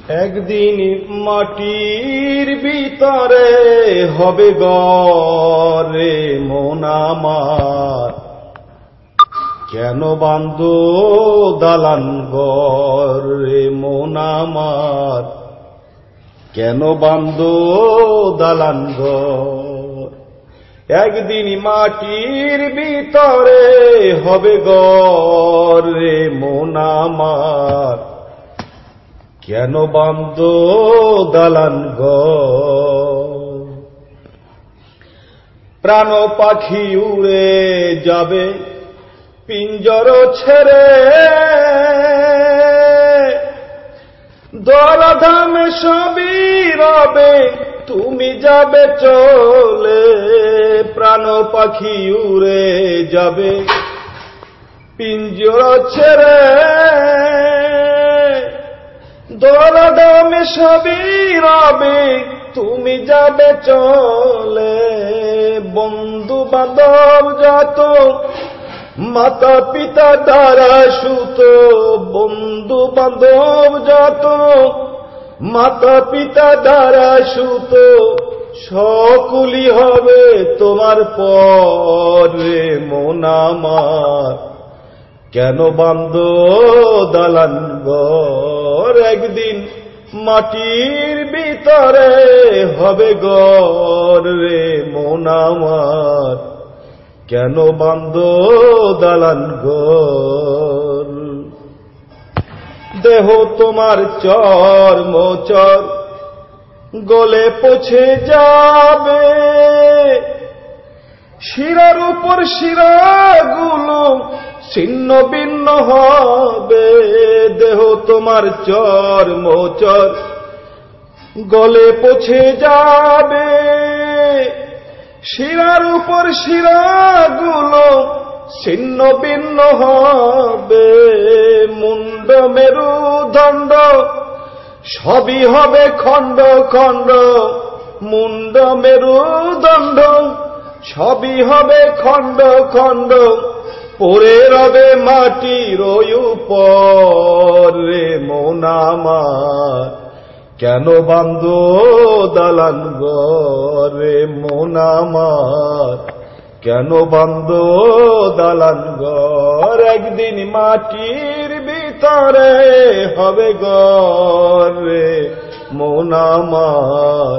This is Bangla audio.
একদিন মাটির ভিতরে হবে ঘর রে মন আমার, কেন বাঁধো দালান ঘর রে মন আমার, কেন বাঁধো দালান ঘর। একদিন মাটির ভিতরে হবে ঘর রে মন আমার, কেন বাঁধো দালান ঘর। প্রাণ পাখি উড়ে যাবে পিঞ্জর ছেড়ে, ধরাধামে সবই রবে তুমি যাবে চলে। প্রাণ পাখি উড়ে যাবে পিঞ্জর ছেড়ে, ধরাধামে সবই রবে তুমি যাবে চলে। বন্ধু বান্ধব যত মাতা পিতা দ্বারা সুত, বন্ধু বান্ধব যত মাতা পিতা দ্বারা সুত, সকলই হবে তোমার পর রে মন আমার, কেন বাঁধো দালান ঘর। একদিন মাটির ভিতরে হবে ঘর রে মন আমার, কেন বাঁধো দালান ঘর। দেহ তোমার চর্ম চর গলে পচে যাবে, শিরার উপর শিরাগুলো ছিন্ন ভিন্ন হবে। দেহ তোমার চর্ম চর গলে পচে যাবে, শিরার উপর শিরাগুলো ছিন্ন ভিন্ন হবে। মুন্ড মেরুদণ্ড সবই হবে খণ্ড খণ্ড, মুন্ড মেরুদণ্ড সবই হবে খণ্ড খণ্ড, পড়ে রবে মাটির উপর রে মন আমার, কেন বাঁধো দালান ঘর রে মন আমার, কেন বাঁধো দালান ঘর। একদিন মাটির ভিতরে হবে ঘর রে মন আমার,